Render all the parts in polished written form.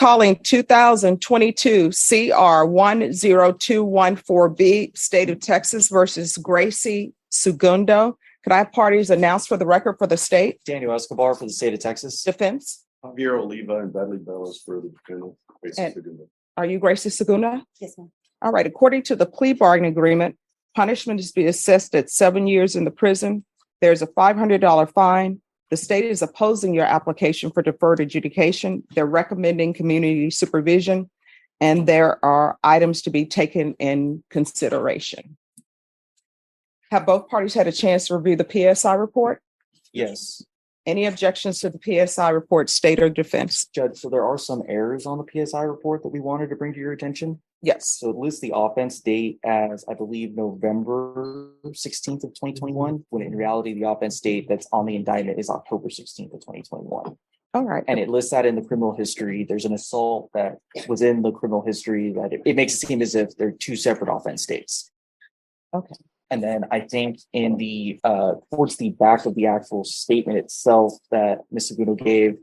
calling 2022 CR 10214B, State of Texas versus Gracie Segundo. Could I have parties announced for the record for the state? Daniel Escobar for the state of Texas. Defense. Javier Oliva and Bradley Bellis for the defendant. Are you Gracie Segundo? Yes, ma'am. All right. According to the plea bargaining agreement, punishment is to be assessed at 7 years in the prison. There's a $500 fine. The state is opposing your application for deferred adjudication. They're recommending community supervision, and there are items to be taken in consideration. Have both parties had a chance to review the PSI report? Yes, Any objections to the PSI report, state or defense? Judge. So there are some errors on the PSI report that we wanted to bring to your attention. Yes. So it lists the offense date as, I believe, November 16th of 2021, when in reality, the offense date that's on the indictment is October 16th of 2021. All right. And it lists that in the criminal history. There's an assault that was in the criminal history that it makes it seem as if they're two separate offense dates. Okay. And then I think in the towards the back of the actual statement itself that Ms. Segundo gave,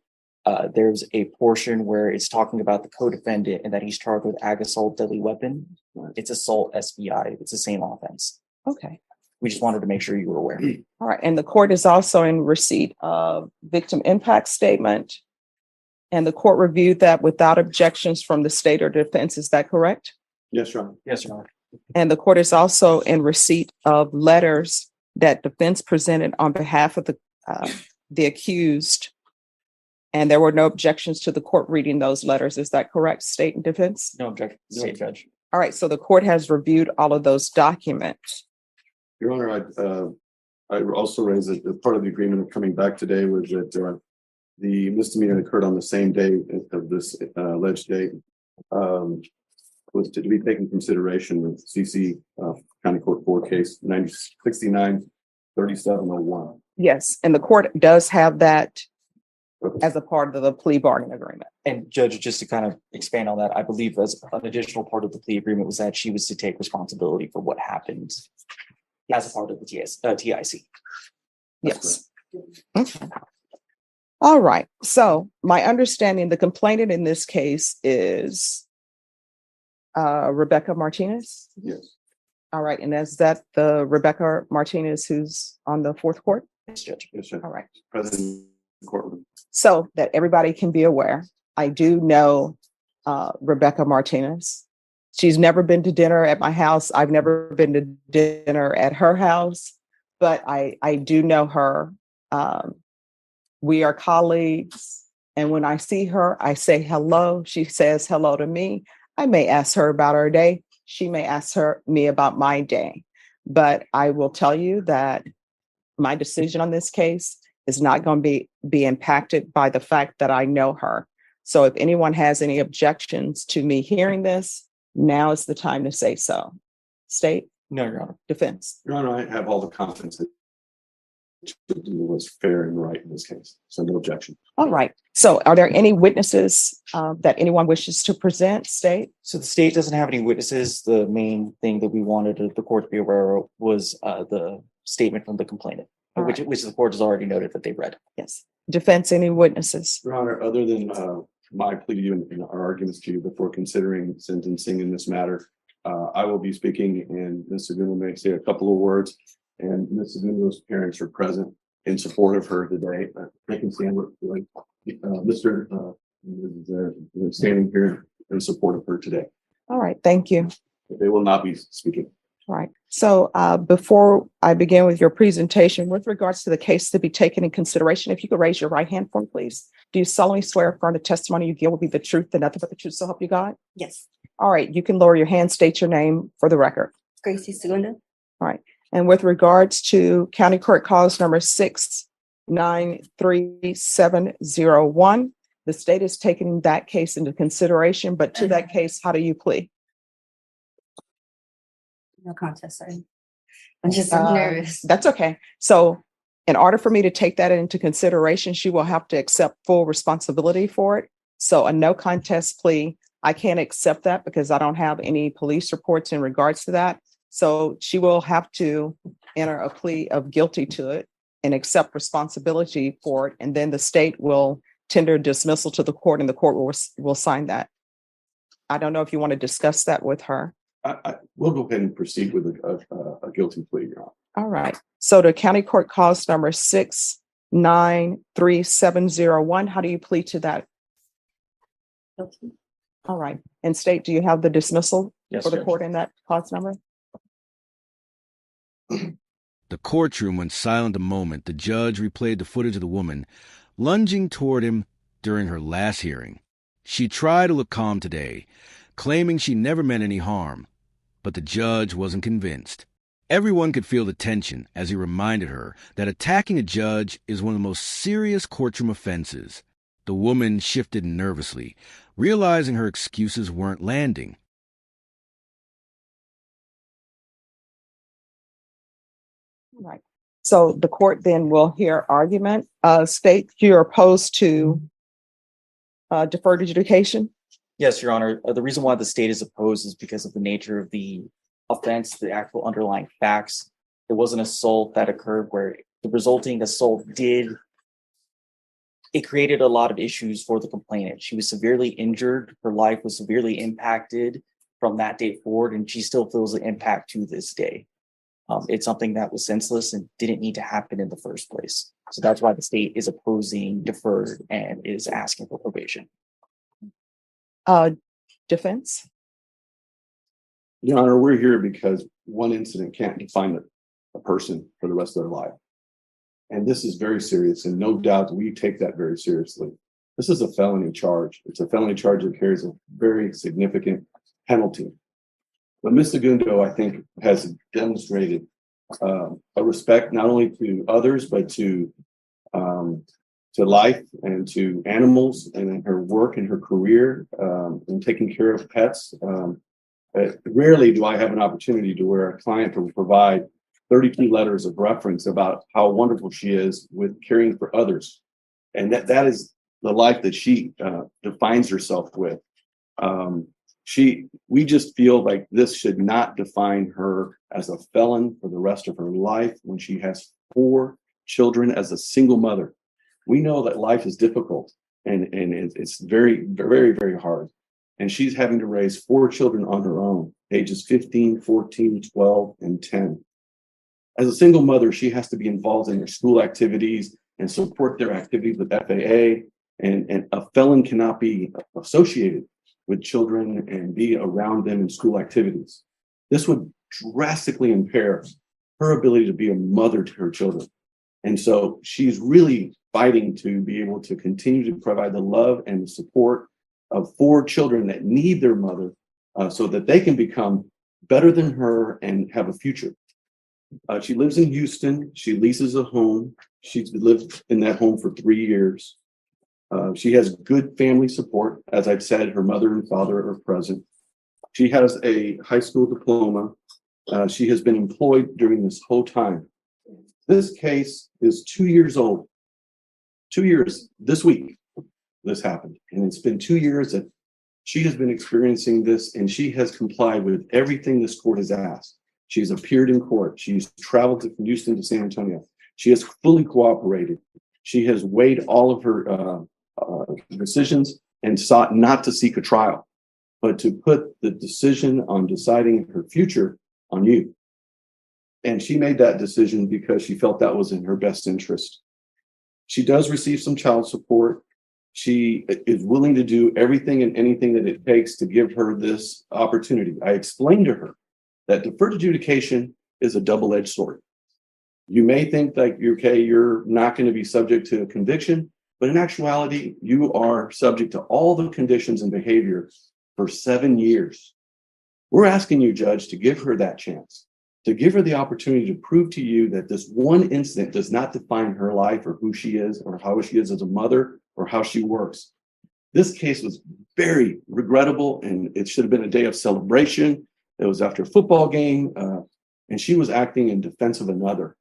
there's a portion where it's talking about the co-defendant and that he's charged with ag assault deadly weapon. It's assault SBI. It's the same offense. Okay. We just wanted to make sure you were aware. All right. And the court is also in receipt of victim impact statement. And the court reviewed that without objections from the state or defense. Is that correct? Yes, Your Honor. Yes, Your Honor. And the court is also in receipt of letters that defense presented on behalf of the accused. And there were no objections to the court reading those letters. Is that correct, state and defense? No objection, state judge. All right. So the court has reviewed all of those documents. Your Honor, I also raised that part of the agreement of coming back today was that the misdemeanor occurred on the same day of this alleged date. Was to be taken into consideration with CC County Court 4 case 69-3701. Yes. And the court does have that as a part of the plea bargaining agreement. And Judge, just to kind of expand on that, I believe as an additional part of the plea agreement was that she was to take responsibility for what happened as a part of the TIC. Yes. Okay. All right. So my understanding, the complainant in this case is Rebecca Martinez? Yes. All right. And is that the Rebecca Martinez who's on the fourth court? Yes, Judge. Yes, sir. All right. President Courtroom. So that everybody can be aware, I do know Rebecca Martinez. She's never been to dinner at my house. I've never been to dinner at her house, but I do know her. We are colleagues. And when I see her, I say hello. She says hello to me. I may ask her about her day. She may ask me about my day. But I will tell you that my decision on this case is not going to be impacted by the fact that I know her. So if anyone has any objections to me hearing this, now is the time to say so. State? No, Your Honor. Defense? Your Honor, I have all the confidence that it was fair and right in this case. So no objection. All right. So are there any witnesses that anyone wishes to present, state? So the state doesn't have any witnesses. The main thing that we wanted the court to be aware of was the statement from the complainant, which the court has already noted that they read. Yes. Defense, any witnesses? Your Honor, other than my plea and our arguments to you before considering sentencing in this matter, I will be speaking and Ms. Segundo may say a couple of words. And Ms. Segundo's parents are present in support of her today. They can stand with Mr. Standing here in support of her today. All right. Thank you. They will not be speaking. All right. So before I begin with your presentation, with regards to the case to be taken in consideration, if you could raise your right hand for me, please. Do you solemnly swear affirm the testimony you give will be the truth and nothing but the truth, so help you God? Yes. All right. You can lower your hand, state your name for the record. Gracie Segundo. All right. And with regards to County Court Cause number 6933701, the state is taking that case into consideration, but to that case, how do you plead? No contest, sorry. I'm just nervous. That's okay. So in order for me to take that into consideration, she will have to accept full responsibility for it. So a no contest plea, I can't accept that because I don't have any police reports in regards to that. So she will have to enter a plea of guilty to it and accept responsibility for it. And then the state will tender dismissal to the court, and the court will sign that. I don't know if you want to discuss that with her. We'll go ahead and proceed with a guilty plea, Your Honor. All right. So the county court cause number 693701. How do you plead to that? Guilty. All right. And state, do you have the dismissal Yes, for the Judge. court in that cause number? The courtroom went silent a moment. The judge replayed the footage of the woman lunging toward him during her last hearing. She tried to look calm today, claiming she never meant any harm, but the judge wasn't convinced. Everyone could feel the tension as he reminded her that attacking a judge is one of the most serious courtroom offenses. The woman shifted nervously, realizing her excuses weren't landing. Right. So the court then will hear argument. State, you're opposed to deferred adjudication? Yes, Your Honor. The reason why the state is opposed is because of the nature of the offense, the actual underlying facts. There was an assault that occurred where the resulting assault created a lot of issues for the complainant. She was severely injured. Her life was severely impacted from that day forward, and she still feels the impact to this day. It's something that was senseless and didn't need to happen in the first place. So that's why the state is opposing deferred and is asking for probation. Defense? Your Honor, we're here because one incident can't define a person for the rest of their life. And this is very serious, and no doubt we take that very seriously. This is a felony charge. It's a felony charge that carries a very significant penalty. But Ms. Segundo, I think, has demonstrated a respect not only to others, but to life and to animals, and in her work and her career in taking care of pets. Rarely do I have an opportunity to where a client will provide 32 letters of reference about how wonderful she is with caring for others. And that is the life that she defines herself with. We just feel like this should not define her as a felon for the rest of her life when she has 4 children as a single mother. We know that life is difficult and it's very, very, very hard. And she's having to raise 4 children on her own, ages 15, 14, 12, and 10. As a single mother, she has to be involved in their school activities and support their activities with FAA. And a felon cannot be associated with children and be around them in school activities. This would drastically impair her ability to be a mother to her children. And so she's really fighting to be able to continue to provide the love and the support of 4 children that need their mother so that they can become better than her and have a future. She lives in Houston. She leases a home. She's lived in that home for 3 years. She has good family support. As I've said, her mother and father are present. She has a high school diploma. She has been employed during this whole time. This case is 2 years old. 2 years this week, this happened. And it's been 2 years that she has been experiencing this, and she has complied with everything this court has asked. She's appeared in court. She's traveled from Houston to San Antonio. She has fully cooperated. She has weighed all of her decisions and sought not to seek a trial, but to put the decision on deciding her future on you. And she made that decision because she felt that was in her best interest. She does receive some child support. She is willing to do everything and anything that it takes to give her this opportunity. I explained to her that deferred adjudication is a double-edged sword. You may think that you're not going to be subject to a conviction, but in actuality, you are subject to all the conditions and behavior for 7 years. We're asking you, Judge, to give her that chance, to give her the opportunity to prove to you that this one incident does not define her life or who she is or how she is as a mother or how she works. This case was very regrettable, and it should have been a day of celebration. It was after a football game, and she was acting in defense of another.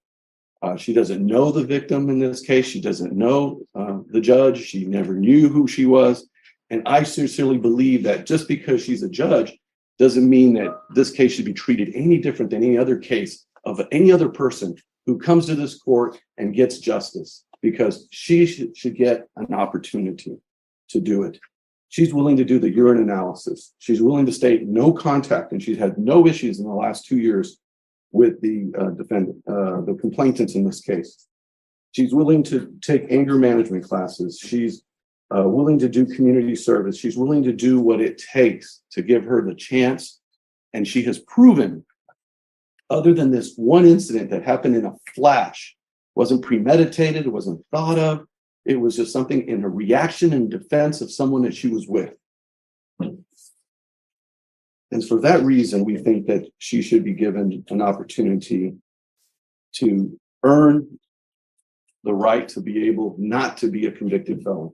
She doesn't know the victim in this case. She doesn't know the judge. She never knew who she was. And I sincerely believe that just because she's a judge doesn't mean that this case should be treated any different than any other case of any other person who comes to this court and gets justice. because she should get an opportunity to do it. She's willing to do the urine analysis. She's willing to state no contact, and she's had no issues in the last 2 years with the defendant, the complainants in this case. She's willing to take anger management classes. She's willing to do community service. She's willing to do what it takes to give her the chance. And she has proven, other than this one incident that happened in a flash, wasn't premeditated, it wasn't thought of. It was just something in a reaction and defense of someone that she was with. And for that reason, we think that she should be given an opportunity to earn the right to be able not to be a convicted felon.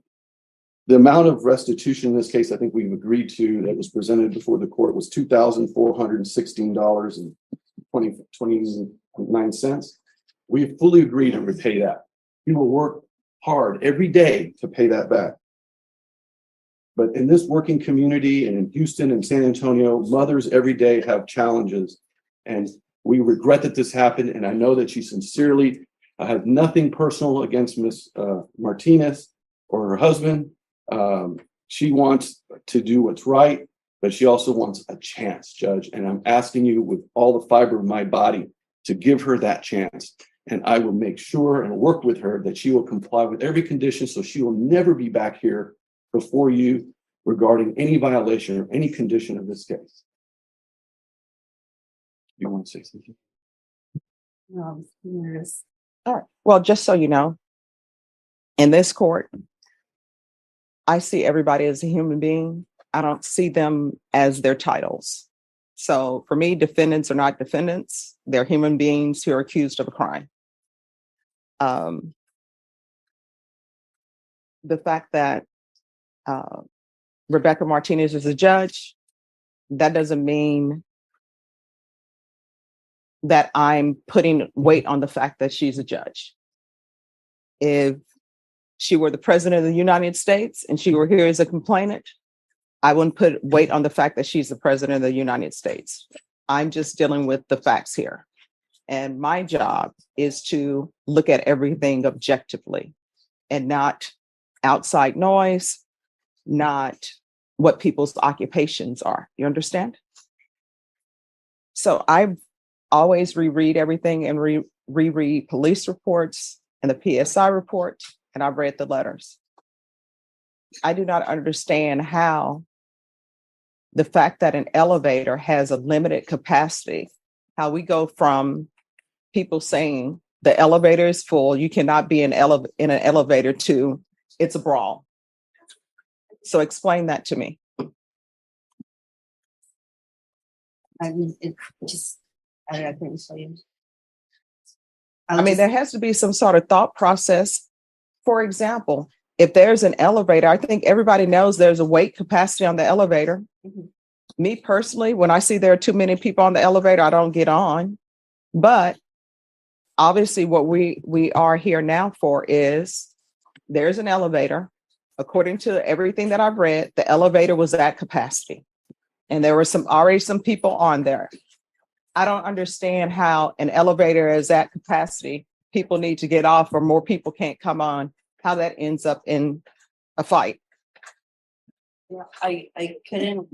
The amount of restitution in this case, I think we've agreed to, that was presented before the court, was $2,416.29. We fully agree to repay that. We will work hard every day to pay that back. But in this working community and in Houston and San Antonio, mothers every day have challenges. And we regret that this happened. And I know that she sincerely has nothing personal against Miss Martinez or her husband. She wants to do what's right, but she also wants a chance, Judge. And I'm asking you with all the fiber of my body to give her that chance. And I will make sure and work with her that she will comply with every condition, so she will never be back here before you regarding any violation or any condition of this case. You want to say something? Yes. All right. Well, just so you know, in this court, I see everybody as a human being. I don't see them as their titles. So for me, defendants are not defendants. They're human beings who are accused of a crime. The fact that Rebecca Martinez is a judge, that doesn't mean that I'm putting weight on the fact that she's a judge. If she were the president of the United States and she were here as a complainant, I wouldn't put weight on the fact that she's the president of the United States. I'm just dealing with the facts here. And my job is to look at everything objectively and not outside noise, not what people's occupations are. You understand? So I always reread everything and reread police reports and the PSI report, and I've read the letters. I do not understand how the fact that an elevator has a limited capacity, how we go from people saying the elevator is full, you cannot be in an elevator, to it's a brawl. So explain that to me. I mean, it just, I couldn't tell you. There has to be some sort of thought process. For example, if there's an elevator, I think everybody knows there's a weight capacity on the elevator. Mhm. Me personally, when I see there are too many people on the elevator, I don't get on. But obviously what we are here now for is there's an elevator. According to everything that I've read, the elevator was at capacity. And there were already some people on there. I don't understand how an elevator is at capacity, people need to get off or more people can't come on, how that ends up in a fight. Yeah, I couldn't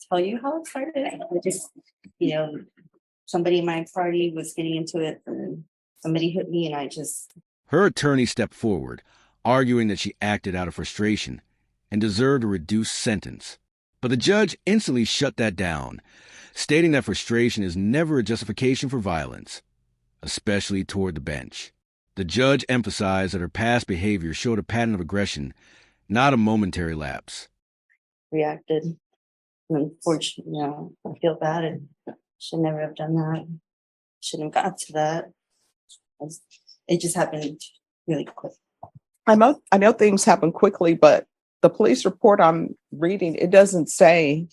tell you how it started. I just, somebody in my party was getting into it and somebody hit me and I just... Her attorney stepped forward, arguing that she acted out of frustration and deserved a reduced sentence. But the judge instantly shut that down, stating that frustration is never a justification for violence, especially toward the bench. The judge emphasized that her past behavior showed a pattern of aggression, not a momentary lapse. Reacted. Unfortunately, I feel bad. And should never have done that. Shouldn't have got to that. It just happened really quick. I know things happen quickly, but the police report I'm reading, it doesn't say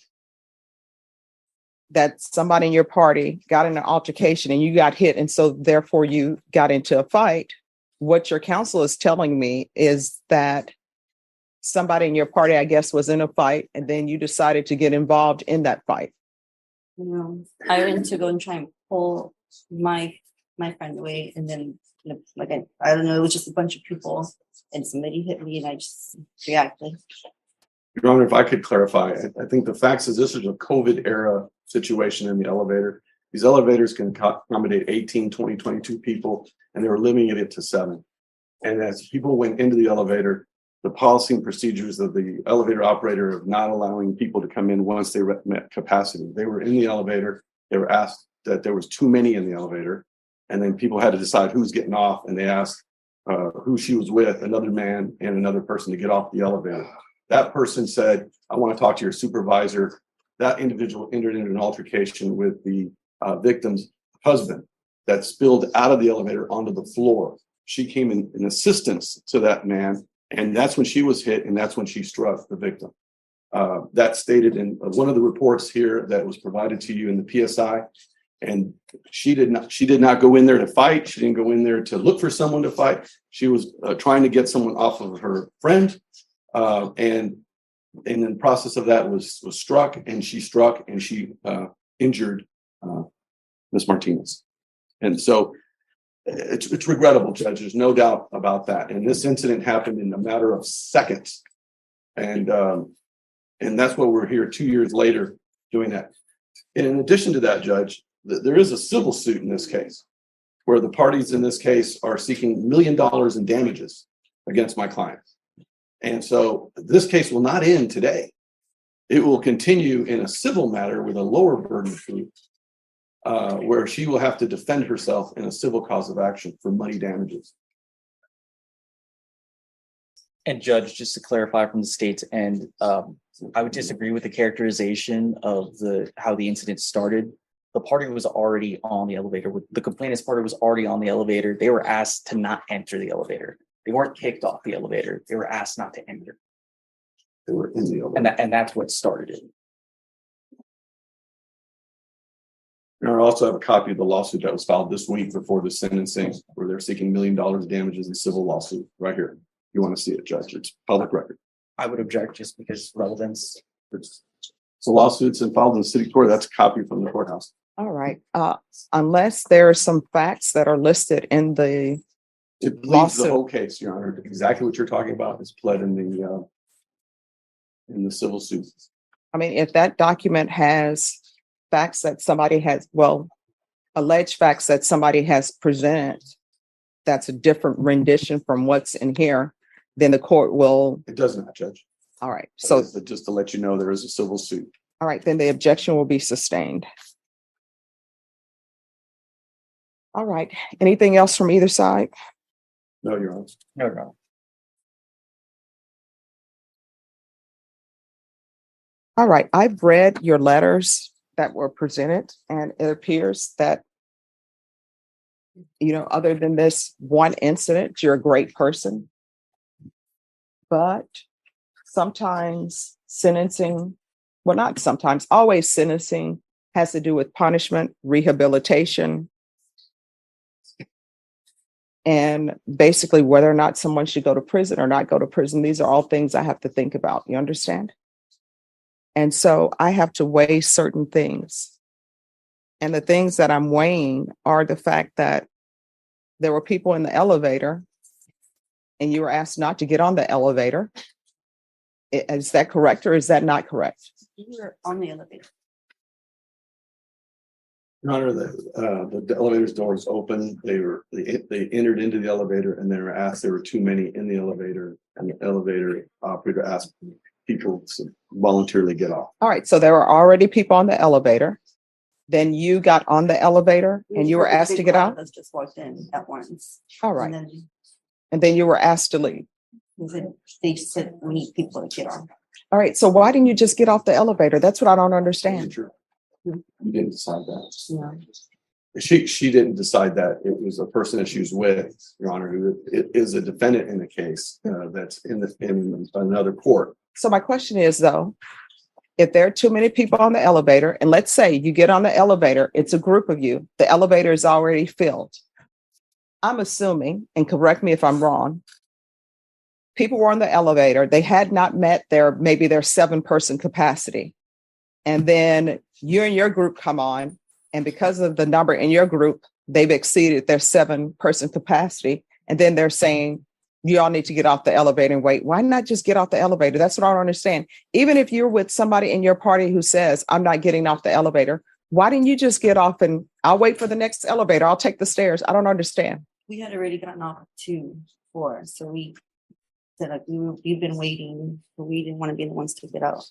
that somebody in your party got in an altercation and you got hit, and so therefore you got into a fight. What your counsel is telling me is that somebody in your party, I guess, was in a fight, and then you decided to get involved in that fight. I went to go and try and pull my friend away, and then Like I don't know, it was just a bunch of people and somebody hit me and I just reacted. Your Honor, if I could clarify, I think the facts is this is a COVID era situation in the elevator. These elevators can accommodate 18, 20, 22 people, and they were limiting it to 7. And as people went into the elevator, the policy and procedures of the elevator operator of not allowing people to come in once they met capacity. They were in the elevator. They were asked that there was too many in the elevator. And then people had to decide who's getting off. And they asked who she was with, another man and another person, to get off the elevator. That person said, I want to talk to your supervisor. That individual entered into an altercation with the victim's husband that spilled out of the elevator onto the floor. She came in assistance to that man, and that's when she was hit, and that's when she struck the victim. That's stated in one of the reports here that was provided to you in the PSI. And she did not go in there to fight. She didn't go in there to look for someone to fight. She was trying to get someone off of her friend. And in the process of that was struck, and she injured Ms. Martinez. And so it's regrettable, Judge. There's no doubt about that. And this incident happened in a matter of seconds. And that's why we're here 2 years later doing that. And in addition to that, Judge, there is a civil suit in this case where the parties in this case are seeking $1 million in damages against my client. And so this case will not end today. It will continue in a civil matter with a lower burden of proof, where she will have to defend herself in a civil cause of action for money damages. And Judge, just to clarify from the state's end, I would disagree with the characterization of how the incident started. The party was already on the elevator. The complainant's party was already on the elevator. They were asked to not enter the elevator. They weren't kicked off the elevator. They were asked not to enter. They were in the elevator. And that's what started it. And I also have a copy of the lawsuit that was filed this week before the sentencing, where they're seeking $1 million damages in civil lawsuit right here. You want to see it, Judge? It's public record. I would object just because relevance. So lawsuits and filed in the city court. That's a copy from the courthouse. All right. Unless there are some facts that are listed in the It pleads lawsuit. the whole case, Your Honor. Exactly what you're talking about is pled in the civil suit. I mean, if that document has facts that somebody has, alleged facts that somebody has presented, that's a different rendition from what's in here, then the court will. It does not, Judge. All right. So just to let you know, there is a civil suit. all right, then the objection will be sustained. All right. Anything else from either side? No, Your Honor. No. All right. I've read your letters that were presented, and it appears that, other than this one incident, you're a great person. But sometimes sentencing, not sometimes, always sentencing has to do with punishment, rehabilitation, and basically whether or not someone should go to prison or not go to prison. These are all things I have to think about. You understand? And so I have to weigh certain things. And the things that I'm weighing are the fact that there were people in the elevator and you were asked not to get on the elevator. Is that correct or is that not correct? You were on the elevator. Your Honor, the elevator's doors open. They entered into the elevator and they were asked. There were too many in the elevator, and the elevator operator asked people to voluntarily get off. All right. So there were already people on the elevator. Then you got on the elevator and you were asked to get out. Us just walked in at once. All right. And then you were asked to leave. they said we need people to get on. All right. So why didn't you just get off the elevator? That's what I don't understand. You didn't decide that. Yeah. She didn't decide that. It was a person that she was with, Your Honor, who is a defendant in the case that's in another court. So my question is, though, if there are too many people on the elevator, and let's say you get on the elevator, it's a group of you, the elevator is already filled. I'm assuming, and correct me if I'm wrong, people were on the elevator, they had not met their 7-person capacity. And then you and your group come on, and because of the number in your group, they've exceeded their 7-person capacity, and then they're saying, you all need to get off the elevator and wait. Why not just get off the elevator? That's what I don't understand. Even if you're with somebody in your party who says, I'm not getting off the elevator, why didn't you just get off and I'll wait for the next elevator? I'll take the stairs. I don't understand. We had already gotten off 2 floors, so we said like we've been waiting, but we didn't want to be the ones to get out.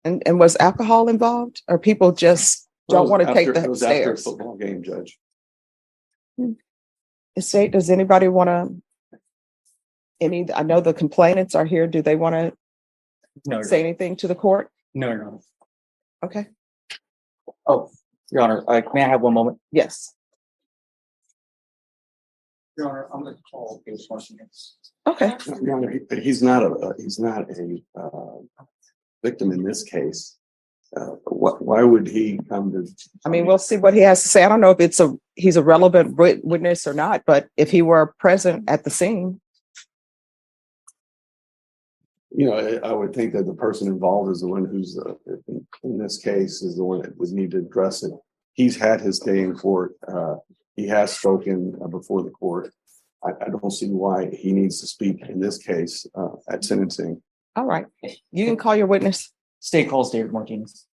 And was alcohol involved, or people just don't want to take It the was after a stairs? football game, Judge. State, does anybody want to, I know the complainants are here. Do they want to No, say anything to the court? no, Your Honor. Okay, Oh, Your Honor, may I have one moment? yes. Your Honor, I'm going to call case question. Okay, Your Honor, he's not a victim in this case. Why would he come to? I mean, we'll see what he has to say. I don't know if he's a relevant witness or not, but if he were present at the scene. You know, I would think that the person involved is the one who's, in this case, is the one that would need to address it. He's had his day in court. He has spoken before the court. I don't see why he needs to speak in this case at sentencing. All right, you can call your witness. State calls David Martinez.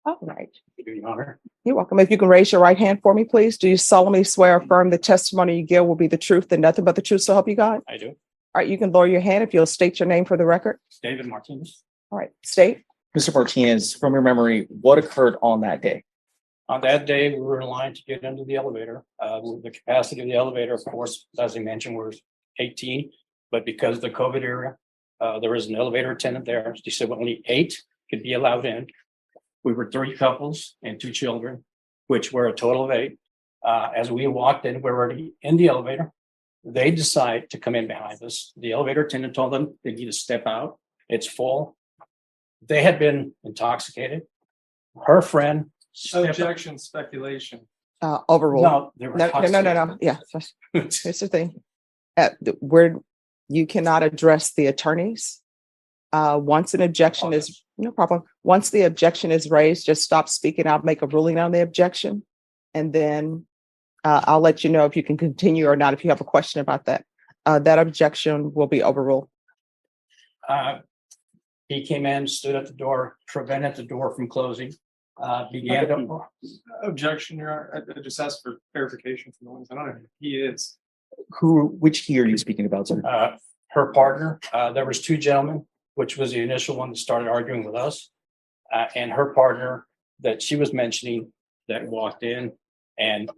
All right. Your Honor. You're welcome. If you can raise your right hand for me, please. Do you solemnly swear or affirm the testimony you give will be the truth and nothing but the truth, so help you God? I do. All right, you can lower your hand if you'll state your name for the record. David Martinez. All right, state. Mr. Martinez, from your memory, what occurred on that day? On that day, we were in line to get into the elevator. The capacity of the elevator, of course, as I mentioned, was 18. But because of the COVID era, there was an elevator attendant there. She said only 8 could be allowed in. We were 3 couples and 2 children, which were a total of 8. As we walked in, we were already in the elevator. They decide to come in behind us. The elevator attendant told them they need to step out. It's full. They had been intoxicated. Her friend. Objection, speculation. Overruled. No, they were No. Yeah, here's the thing. Where you cannot address the attorneys. Once an objection is, no problem. Once the objection is raised, just stop speaking. I'll make a ruling on the objection. And then I'll let you know if you can continue or not, if you have a question about that. That objection will be overruled. He came in, stood at the door, prevented the door from closing. Began to. Objection, Your Honor. I just asked for clarification from the ones. I don't know who he is. Which he are you speaking about, sir? Her partner. There was 2 gentlemen, which was the initial one that started arguing with us, and her partner that she was mentioning that walked in, and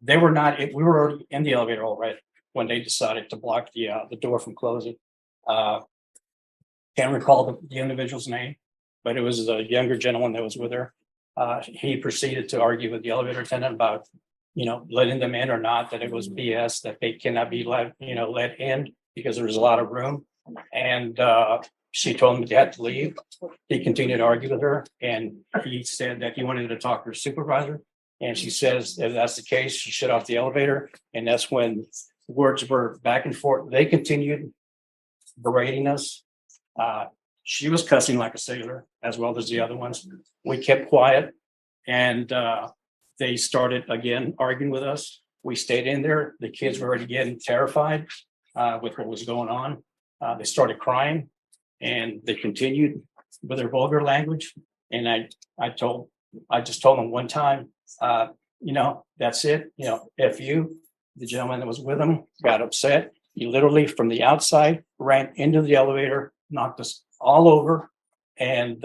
they were not. We were already in the elevator already when they decided to block the door from closing. Can't recall the individual's name, but it was a younger gentleman that was with her. He proceeded to argue with the elevator attendant about, letting them in or not, that it was BS, that they cannot be let in because there was a lot of room. And she told him they had to leave. He continued to argue with her, and he said that he wanted to talk to her supervisor. And she says, if that's the case, she shut off the elevator. And that's when words were back and forth. They continued berating us. She was cussing like a sailor, as well as the other ones. We kept quiet, and they started again arguing with us. We stayed in there. The kids were already getting terrified with what was going on. They started crying, and they continued with their vulgar language. And I just told them one time, that's it. If you, the gentleman that was with him, got upset, he literally from the outside ran into the elevator, knocked us all over, and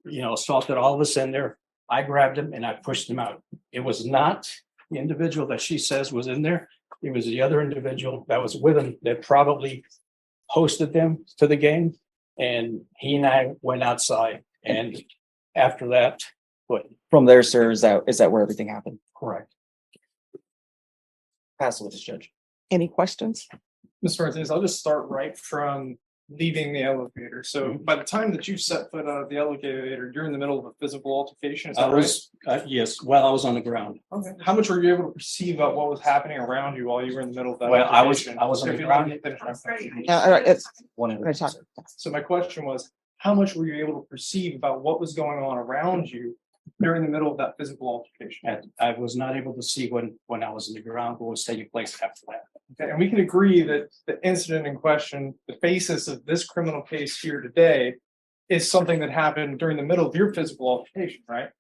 assaulted all of us in there. I grabbed him and I pushed him out. It was not the individual that she says was in there. It was the other individual that was with him that probably hosted them to the game. And he and I went outside. And after that, what? From there, sir, is that where everything happened? Correct. Pass it with this judge. Any questions? Mr. Martinez, I'll just start right from leaving the elevator. So by the time that you set foot out of the elevator, you're in the middle of a physical altercation. Is I that right? was, yes, while I was on the ground. Okay. How much were you able to perceive about what was happening around you while you were in the middle of that? Well, I was altercation? on If the you allow ground. me to finish my question. All right, it's, 100%. So my question was, how much were you able to perceive about what was going on around you during the middle of that physical altercation? And I was not able to see when I was in the ground what was taking place after that. Okay, and we can agree that the incident in question, the basis of this criminal case here today, is something that happened during the middle of your physical altercation, right?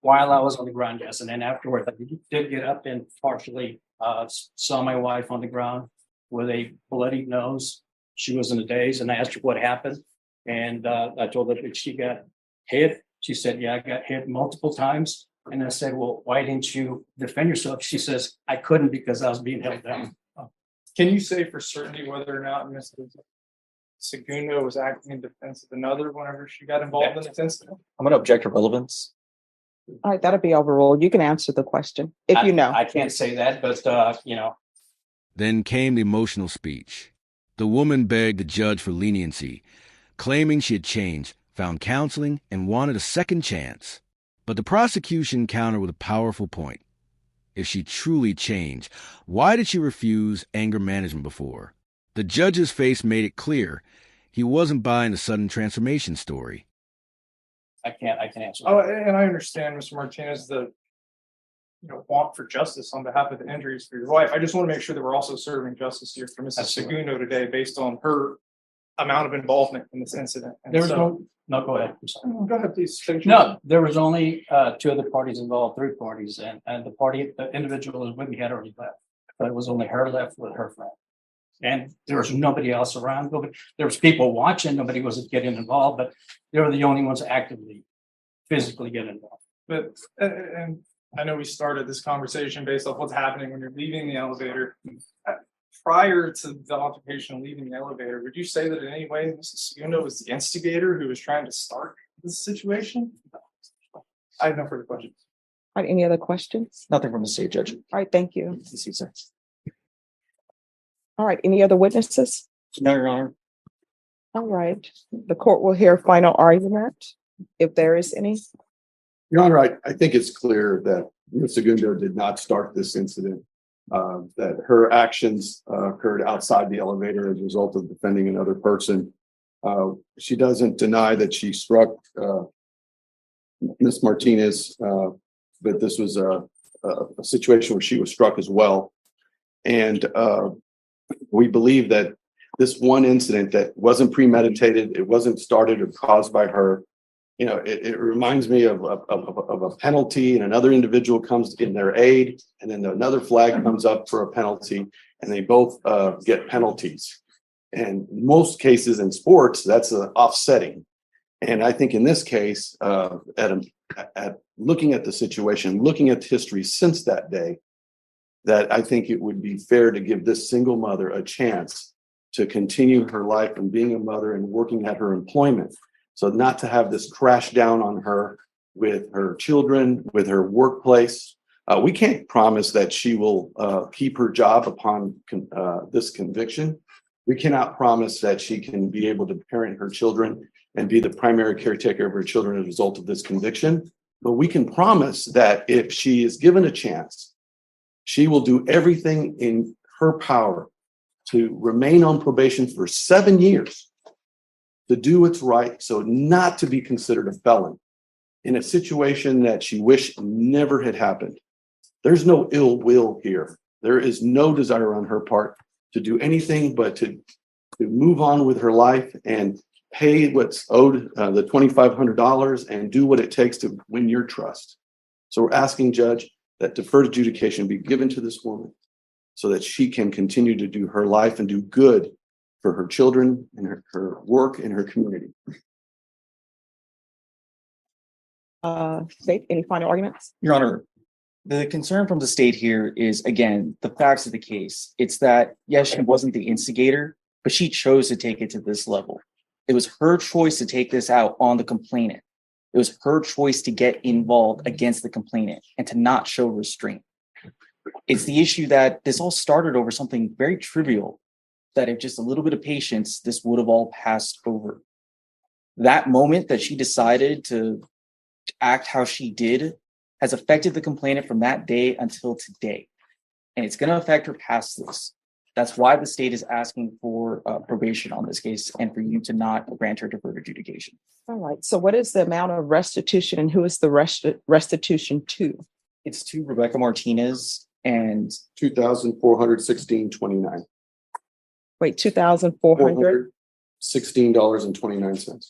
While I was on the ground, yes, and then afterward, I did get up and partially saw my wife on the ground with a bloody nose. She was in a daze, and I asked her what happened, and I told her that she got hit. She said, "Yeah, I got hit multiple times." And I said, "Well, why didn't you defend yourself?" She says, "I couldn't because I was being held down." Can you say for certainty whether or not Mrs. Segundo was acting in defense of another whenever she got involved in this incident? I'm going to object to relevance. all right, that'll be overruled. You can answer the question if you know. I can't say that, but Then came the emotional speech. The woman begged the judge for leniency, claiming she had changed, found counseling, and wanted a second chance. But the prosecution countered with a powerful point. If she truly changed, why did she refuse anger management before? The judge's face made it clear he wasn't buying the sudden transformation story. I can't answer. Oh, and I understand, Mr. Martinez, the want for justice on behalf of the injuries for your wife. I just want to make sure that we're also serving justice here for Mrs. Absolutely. Segundo today based on her amount of involvement in this incident. And There was so- no, go ahead. I'm sorry. Go ahead, please. finish. No, there was only two other parties involved, three parties, and the individual who was with me had already left. But it was only her left with her friend. And there was nobody else around. There was people watching, nobody was getting involved, but they were the only ones actively, physically getting involved. But, and I know we started this conversation based off what's happening when you're leaving the elevator. Prior to the altercation leaving the elevator, would you say that in any way Mrs. Segundo was the instigator who was trying to start this situation? I have no further questions. All right, any other questions? Nothing from the state judge. All right, thank you. This is it. All right, any other witnesses? No, Your Honor. All right, the court will hear final argument if there is any. Your Honor, I think it's clear that Ms. Segundo did not start this incident, that her actions occurred outside the elevator as a result of defending another person. She doesn't deny that she struck Ms. Martinez, but this was a situation where she was struck as well. And we believe that this one incident that wasn't premeditated, it wasn't started or caused by her. It reminds me of a penalty, and another individual comes in their aid, and then another flag comes up for a penalty, and they both get penalties. And most cases in sports, that's offsetting. And I think in this case, at looking at the situation, looking at history since that day, that I think it would be fair to give this single mother a chance to continue her life and being a mother and working at her employment. So not to have this crash down on her with her children, with her workplace. We can't promise that she will keep her job upon this conviction. We cannot promise that she can be able to parent her children and be the primary caretaker of her children as a result of this conviction. But we can promise that if she is given a chance, she will do everything in her power to remain on probation for 7 years, to do what's right, so not to be considered a felon in a situation that she wished never had happened. There's no ill will here. There is no desire on her part to do anything but to move on with her life and pay what's owed, the $2,500, and do what it takes to win your trust. So we're asking, Judge, that deferred adjudication be given to this woman so that she can continue to do her life and do good for her children and her work and her community. State, any final arguments? Your Honor, the concern from the state here is, again, the facts of the case. It's that, yes, she wasn't the instigator, but she chose to take it to this level. It was her choice to take this out on the complainant. It was her choice to get involved against the complainant and to not show restraint. It's the issue that this all started over something very trivial. that if just a little bit of patience, this would have all passed over. That moment that she decided to act how she did has affected the complainant from that day until today. And it's going to affect her past this. That's why the state is asking for probation on this case and for you to not grant her deferred adjudication. All right. So what is the amount of restitution and who is the restitution to? It's to Rebecca Martinez and $2,416.29. Wait, 2,400? $16.29.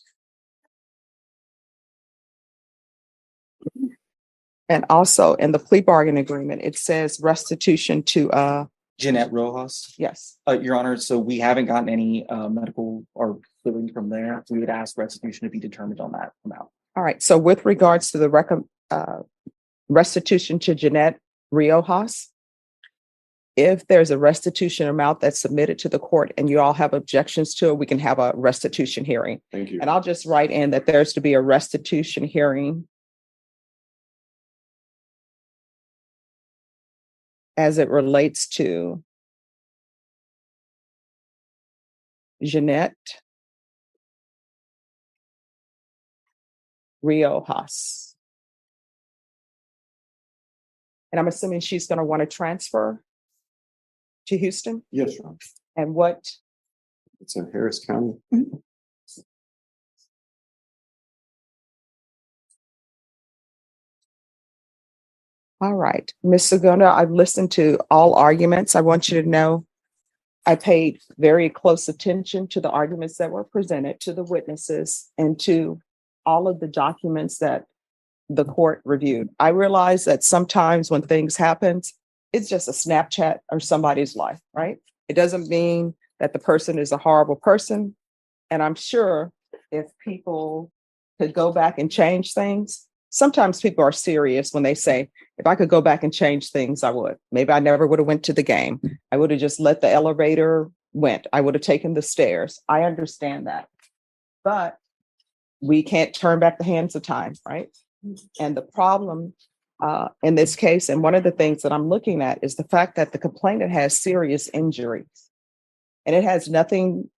And also in the plea bargain agreement, it says restitution to, Jeanette Rojas. yes. Your Honor, so we haven't gotten any medical or clearing from there. We would ask restitution to be determined on that amount. All right. So with regards to the restitution to Jeanette Riojas, if there's a restitution amount that's submitted to the court and you all have objections to it, we can have a restitution hearing. Thank you. And I'll just write in that there's to be a restitution hearing as it relates to Jeanette Riojas. And I'm assuming she's going to want to transfer to Houston? Yes, Your Honor. And what? It's in Harris County. All right. Ms. Segunda, I've listened to all arguments. I want you to know I paid very close attention to the arguments that were presented, to the witnesses, and to all of the documents that the court reviewed. I realize that sometimes when things happen, it's just a Snapchat or somebody's life, right? It doesn't mean that the person is a horrible person. And I'm sure if people could go back and change things, sometimes people are serious when they say, if I could go back and change things, I would. Maybe I never would have went to the game. I would have just let the elevator went. I would have taken the stairs. I understand that. But we can't turn back the hands of time, right? And the problem in this case, and one of the things that I'm looking at is the fact that the complainant has serious injuries. And it has nothing,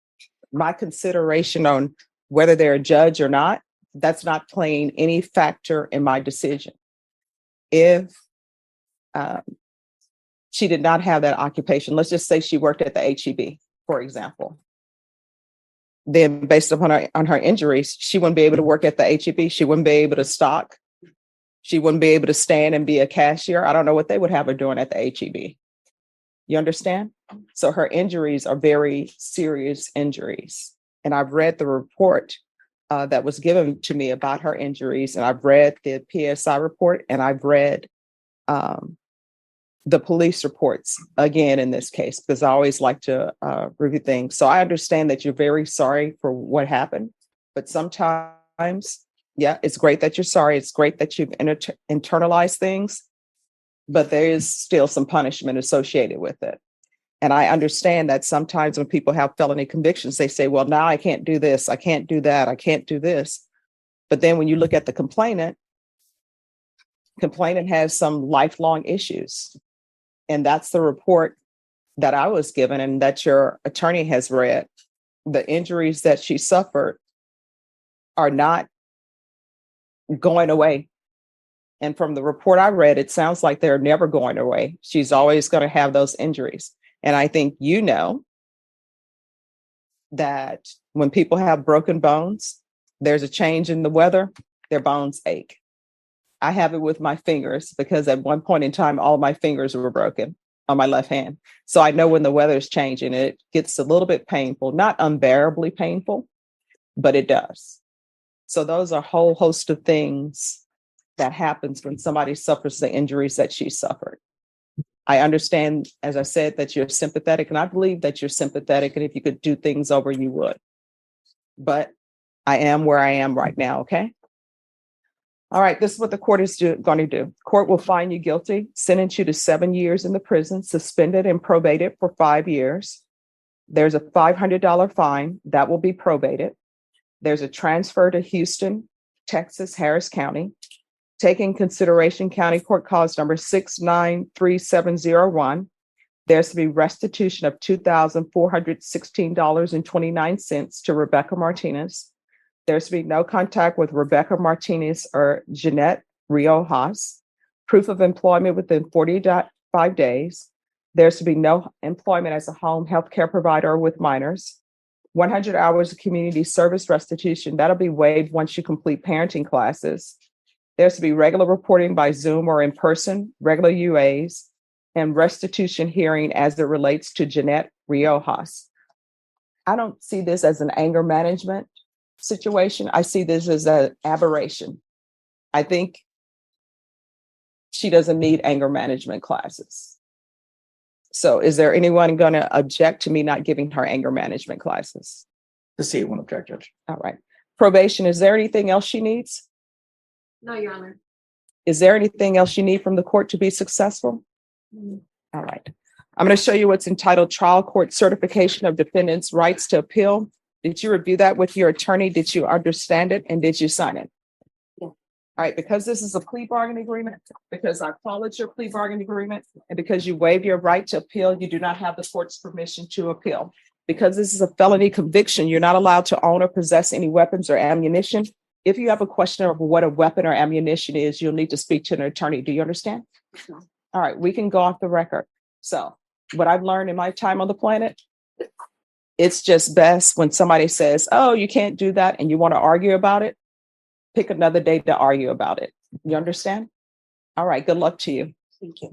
my consideration on whether they're a judge or not, that's not playing any factor in my decision. If she did not have that occupation, let's just say she worked at the HEB, for example, then based upon her injuries, she wouldn't be able to work at the HEB. She wouldn't be able to stock. She wouldn't be able to stand and be a cashier. I don't know what they would have her doing at the HEB. You understand? So her injuries are very serious injuries. And I've read the report that was given to me about her injuries. And I've read the PSI report, and I've read the police reports again in this case, because I always like to review things. So I understand that you're very sorry for what happened, but sometimes, yeah, it's great that you're sorry. It's great that you've internalized things, but there is still some punishment associated with it. And I understand that sometimes when people have felony convictions, they say, well, now I can't do this. I can't do that. I can't do this. But then when you look at the complainant has some lifelong issues. And that's the report that I was given and that your attorney has read. The injuries that she suffered are not going away. And from the report I read, it sounds like they're never going away. She's always going to have those injuries. And I think you know that when people have broken bones, there's a change in the weather, their bones ache. I have it with my fingers because at one point in time, all my fingers were broken on my left hand. So I know when the weather is changing, it gets a little bit painful, not unbearably painful, but it does. So those are a whole host of things that happens when somebody suffers the injuries that she suffered. I understand, as I said, that you're sympathetic, and I believe that you're sympathetic, and if you could do things over, you would. But I am where I am right now, okay? All right, this is what the court is going to do. Court will find you guilty, sentence you to 7 years in the prison, suspended and probated for 5 years. There's a $500 fine that will be probated. There's a transfer to Houston, Texas, Harris County. Taking consideration County Court Cause number 693701. There's to be restitution of $2,416.29 to Rebecca Martinez. There's to be no contact with Rebecca Martinez or Jeanette Riojas. Proof of employment within 45 days. There's to be no employment as a home health care provider with minors. 100 hours of community service restitution. That'll be waived once you complete parenting classes. There's to be regular reporting by Zoom or in person, regular UAs, and restitution hearing as it relates to Jeanette Riojas. I don't see this as an anger management situation. I see this as an aberration. I think she doesn't need anger management classes. So is there anyone going to object to me not giving her anger management classes? The state won't object, Judge. All right. Probation, is there anything else she needs? No, Your Honor. Is there anything else you need from the court to be successful? All right. I'm going to show you what's entitled Trial Court Certification of Defendant's Rights to Appeal. Did you review that with your attorney? Did you understand it? And did you sign it? Yeah. All right. Because this is a plea bargaining agreement, because I followed your plea bargaining agreement, and because you waive your right to appeal, you do not have the court's permission to appeal. Because this is a felony conviction, you're not allowed to own or possess any weapons or ammunition. If you have a question of what a weapon or ammunition is, you'll need to speak to an attorney. Do you understand? No. All right, we can go off the record. So what I've learned in my time on the planet, it's just best when somebody says, oh, you can't do that, and you want to argue about it, pick another day to argue about it. You understand? All right, good luck to you. Thank you.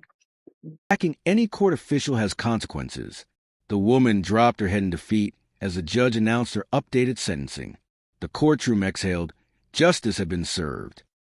Attacking any court official has consequences. The woman dropped her head in defeat as the judge announced her updated sentencing. The courtroom exhaled. Justice had been served.